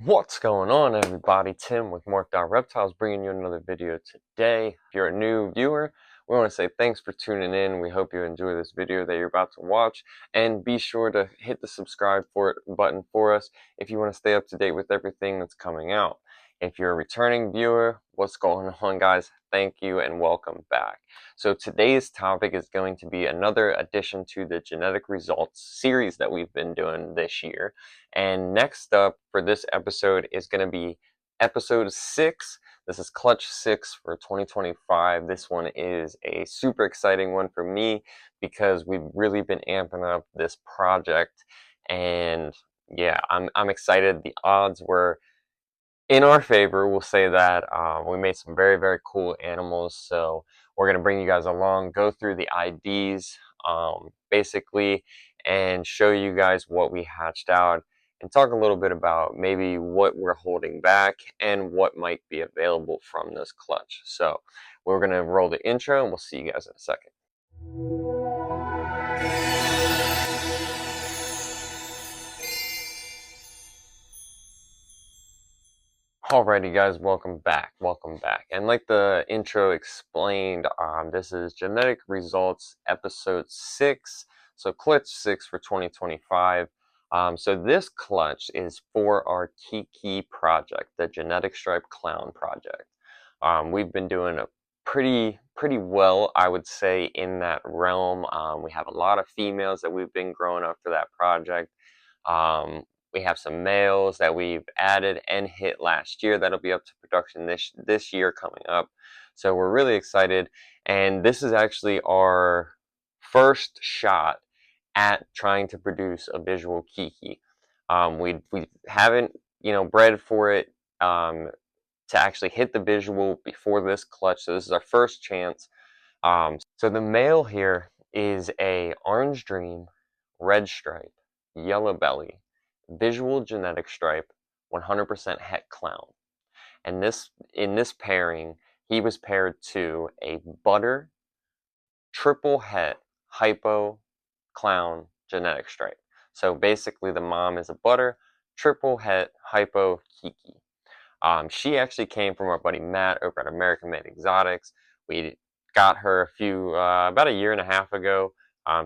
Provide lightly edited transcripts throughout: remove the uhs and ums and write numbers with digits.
What's going on, everybody? Tim with Reptiles bringing you another video today. If you're a new viewer, we want to say thanks for tuning in. We hope you enjoy this video that you're about to watch, and be sure to hit the subscribe button for us if you want to stay up to date with everything that's coming out. If you're a returning viewer, what's going on, guys? Thank you and welcome back. So today's topic is going to be another addition to the genetic results series that we've been doing this year. And next up for this episode is going to be episode 6. This is clutch 6 for 2025. This one is a super exciting one for me because we've really been amping up this project. And yeah, I'm excited. The odds were in our favor. We'll say that we made some very, very cool animals. So we're going to bring you guys along, go through the IDs basically, and show you guys what we hatched out and talk a little bit about maybe what we're holding back and what might be available from this clutch. So we're going to roll the intro and we'll see you guys in a second. Alrighty guys, welcome back, And like the intro explained, this is Genetic Results episode 6, so clutch 6 for 2025. So this clutch is for our Kiki project, the Genetic Stripe Clown project. We've been doing a pretty well, I would say, in that realm. We have a lot of females that we've been growing up for that project. We have some males that we've added and hit last year that'll be up to production this year coming up. So we're really excited, and this is actually our first shot at trying to produce a visual Kiki. We haven't bred for it to actually hit the visual before this clutch, so this is our first chance. So the male here is a Orange Dream, Redstripe, Yellowbelly, Visual Genetic Stripe, 100% Het Clown. And in this pairing, he was paired to a Butter, Triple Het, Hypo, Clown, Genetic Stripe. So basically the mom is a Butter, Triple Het, Hypo, Kiki. She actually came from our buddy Matt over at American Made Exotics. We got her about a year and a half ago.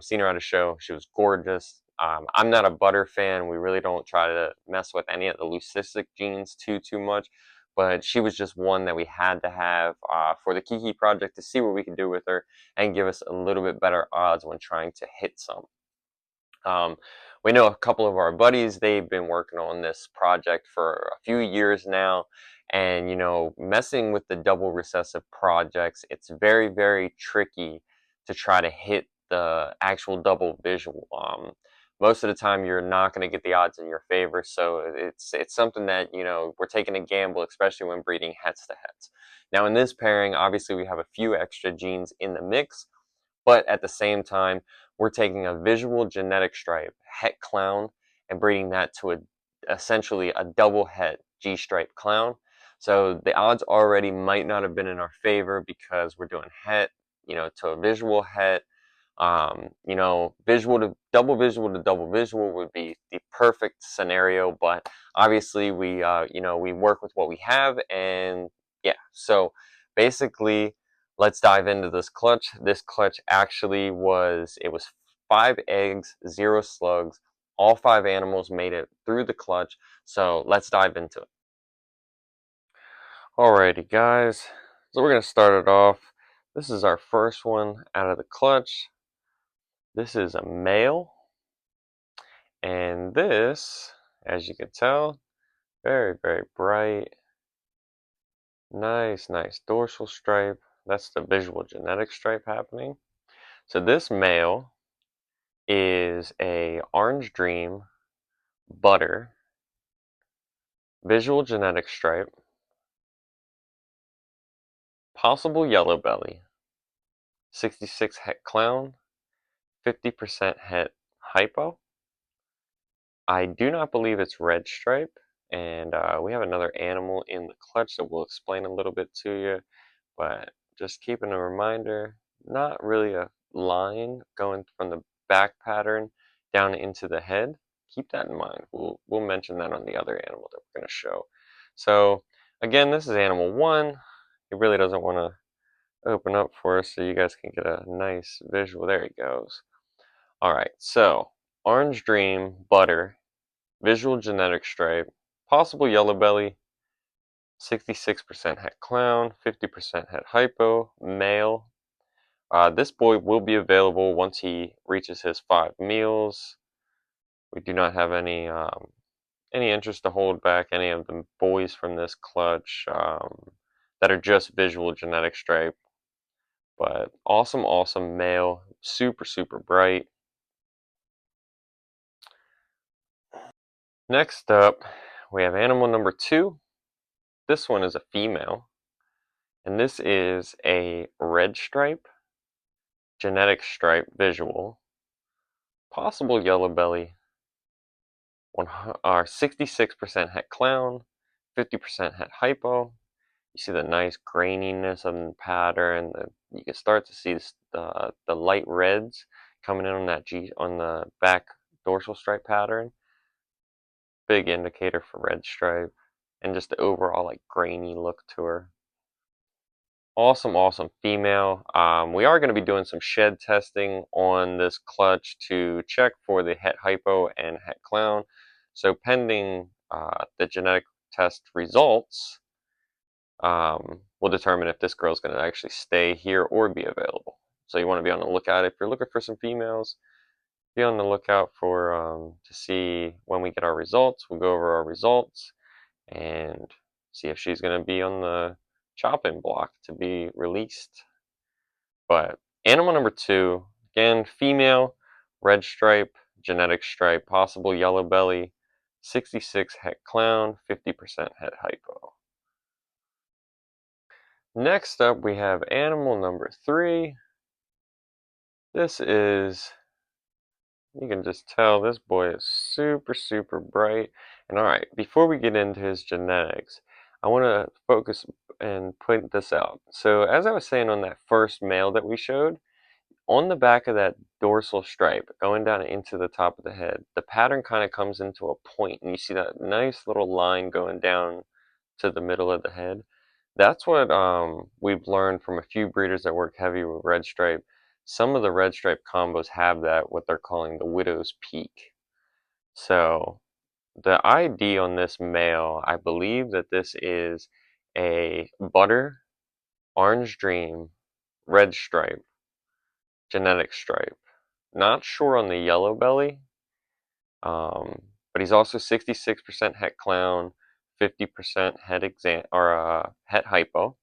Seen her at a show. She was gorgeous. I'm not a Butter fan. We really don't try to mess with any of the leucistic genes too much, but she was just one that we had to have for the Kiki project to see what we could do with her and give us a little bit better odds when trying to hit some. We know a couple of our buddies, they've been working on this project for a few years now, and messing with the double recessive projects, it's very tricky to try to hit the actual double visual. Most of the time you're not going to get the odds in your favor, so it's something that we're taking a gamble, especially when breeding hets to hets. Now in this pairing, obviously we have a few extra genes in the mix, but at the same time, we're taking a visual genetic stripe, Het Clown, and breeding that to essentially a double Het GStripe Clown. So the odds already might not have been in our favor because we're doing Het, to a visual Het. Visual to double visual would be the perfect scenario, but obviously we work with what we have, and yeah, so basically let's dive into this clutch. This clutch actually was 5 eggs, 0 slugs. All 5 animals made it through the clutch, so let's dive into it. Alrighty guys, so we're going to start it off. This is our first one out of the clutch. This is a male, and this, as you can tell, very bright, nice dorsal stripe. That's the visual genetic stripe happening. So this male is a Orange Dream, Butter, visual genetic stripe, possible Yellowbelly, 66 Het Clown, 50% Het Hypo. I do not believe it's Redstripe, and we have another animal in the clutch that we'll explain a little bit to you, but just keeping a reminder, not really a line going from the back pattern down into the head. keep that in mind. We'll mention that on the other animal that we're going to show. So again, this is animal 1. He really doesn't want to open up for us so you guys can get a nice visual. There he goes. Alright, so Orange Dream, Butter, Visual Genetic Stripe, possible Yellowbelly, 66% het clown, 50% het hypo, male. This boy will be available once he reaches his 5 meals. We do not have any interest to hold back any of the boys from this clutch that are just visual genetic stripe. But awesome male, super bright. Next up, we have animal number 2. This one is a female, and this is a Redstripe, genetic stripe visual, possible Yellowbelly, 66% het clown, 50% het hypo. You see the nice graininess of the pattern. You can start to see the light reds coming in on on the back dorsal stripe pattern. Big indicator for Redstripe, and just the overall like grainy look to her. Awesome female. We are going to be doing some shed testing on this clutch to check for the het hypo and het clown. So pending the genetic test results, we'll determine if this girl's going to actually stay here or be available. So you want to be on the lookout. If you're looking for some females, be on the lookout for to see when we get our results. We'll go over our results and see if she's going to be on the chopping block to be released. But animal number 2, again, female, Redstripe, genetic stripe, possible Yellowbelly, 66 het clown, 50% het hypo. Next up, we have animal number 3. This is, you can just tell this boy is super bright. And alright, before we get into his genetics, I want to focus and point this out. So as I was saying on that first male that we showed, on the back of that dorsal stripe, going down into the top of the head, the pattern kind of comes into a point, and you see that nice little line going down to the middle of the head. That's what we've learned from a few breeders that work heavy with Redstripe. Some of the Redstripe combos have that, what they're calling the widow's peak. So the ID on this male, I believe that this is a Butter, Orange Dream, Redstripe, genetic stripe. Not sure on the Yellowbelly, but he's also 66% het clown, 50% het hypo,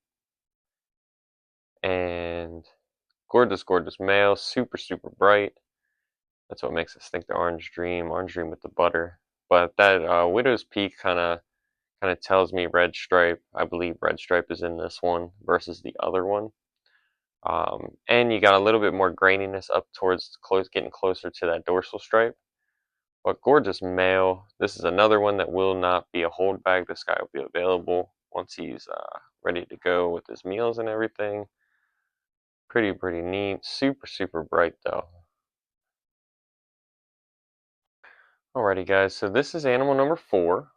and gorgeous male, super bright. That's what makes us think the orange dream with the butter. But that widow's peak kind of tells me Redstripe. I believe Redstripe is in this one versus the other one. And you got a little bit more graininess up towards getting closer to that dorsal stripe. But gorgeous male. This is another one that will not be a holdback. This guy will be available once he's ready to go with his meals and everything. Pretty neat. Super bright though. Alrighty guys, so this is animal number 4.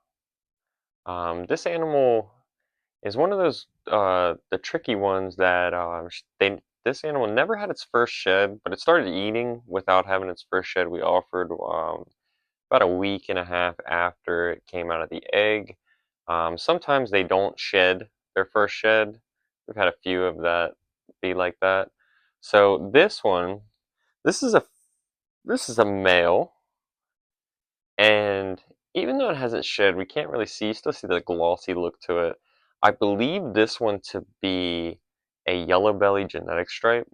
This animal is one of those the tricky ones that this animal never had its first shed, but it started eating without having its first shed. We offered about a week and a half after it came out of the egg. Sometimes they don't shed their first shed. We've had a few of that be like that. So this one, this is a male, and even though it hasn't shed, we can't really see. You still see the glossy look to it. I believe this one to be a Yellowbelly genetic stripe.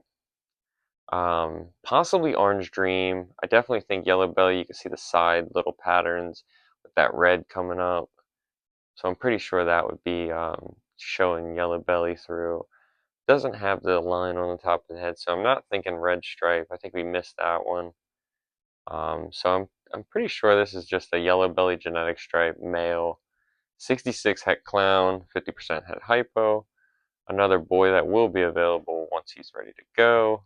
Possibly Orange Dream. I definitely think Yellowbelly. You can see the side little patterns with that red coming up. So I'm pretty sure that would be showing Yellowbelly through. Doesn't have the line on the top of the head, so I'm not thinking Redstripe. I think we missed that one. So I'm pretty sure this is just a Yellowbelly genetic stripe male, 66 het clown, 50% het hypo. Another boy that will be available once he's ready to go.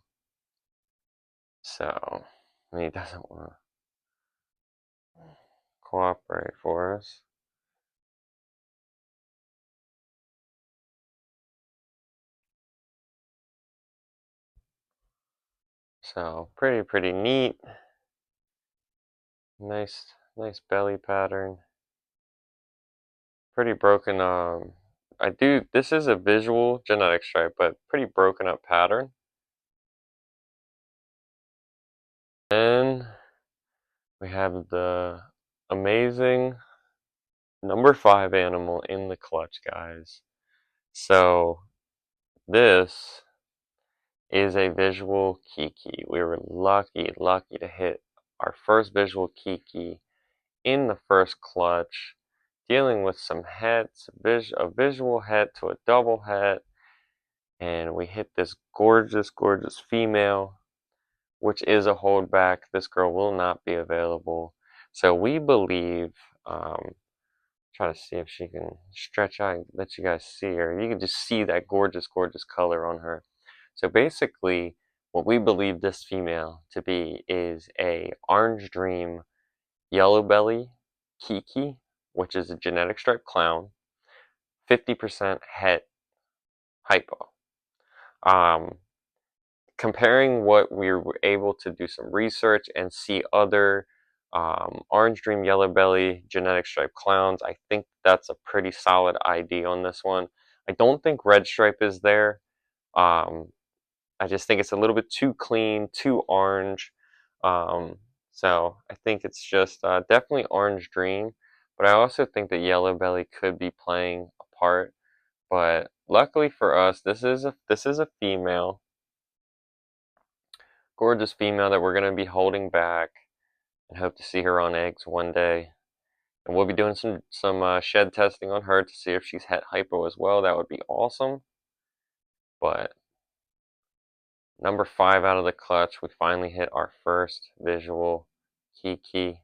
So he doesn't want to. cooperate for us. So pretty neat. Nice belly pattern. Pretty broken. This is a visual genetic stripe, but pretty broken up pattern. Then we have the amazing number 5 animal in the clutch, guys. So this is a visual Kiki. We were lucky to hit our first visual Kiki in the first clutch, dealing with some hets, a visual het to a double het, and we hit this gorgeous female, which is a holdback. This girl will not be available. So we believe, try to see if she can stretch out and let you guys see her. You can just see that gorgeous color on her. So basically, what we believe this female to be is a Orange Dream Yellowbelly Kiki, which is a genetic stripe clown, 50% het hypo. Comparing what we were able to do some research and see other Orange Dream Yellowbelly genetic stripe clowns, I think that's a pretty solid ID on this one. I don't think Redstripe is there. I just think it's a little bit too clean, too orange. So I think it's just definitely Orange Dream, but I also think that Yellowbelly could be playing a part. But luckily for us, this is a female, gorgeous female that we're going to be holding back, and hope to see her on eggs one day. And we'll be doing some shed testing on her to see if she's het hypo as well. That would be awesome. But number 5 out of the clutch, we finally hit our first visual Kiki.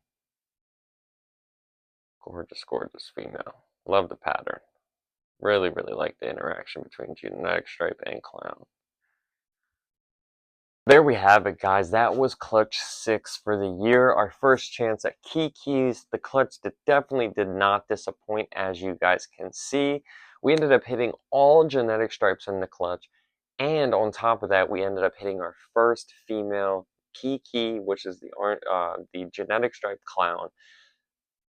Gorgeous female. Love the pattern. Really like the interaction between genetic stripe and clown. There we have it, guys. That was clutch 6 for the year. Our first chance at Kikis. The clutch definitely did not disappoint, as you guys can see. We ended up hitting all genetic stripes in the clutch, and on top of that, we ended up hitting our first female Kiki, which is the genetic stripe clown.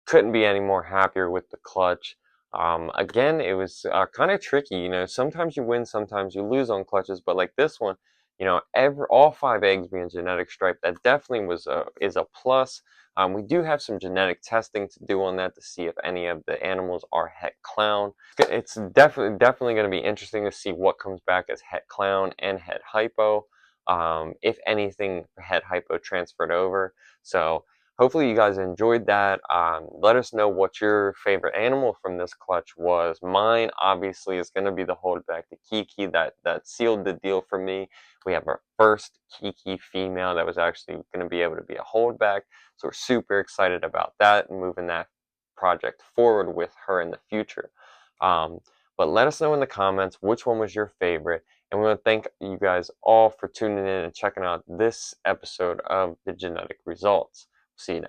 Couldn't be any more happier with the clutch. Again, it was kind of tricky. You know, sometimes you win, sometimes you lose on clutches, but like this one, you know, all 5 eggs being genetic stripe, that definitely is a plus. We do have some genetic testing to do on that to see if any of the animals are het clown. It's definitely going to be interesting to see what comes back as het clown and het hypo. If anything, het hypo transferred over. So hopefully you guys enjoyed that. Let us know what your favorite animal from this clutch was. Mine, obviously, is going to be the holdback, the Kiki. That sealed the deal for me. We have our first Kiki female that was actually going to be able to be a holdback. So we're super excited about that and moving that project forward with her in the future. But let us know in the comments which one was your favorite. And we want to thank you guys all for tuning in and checking out this episode of the Genetic Results. See you next.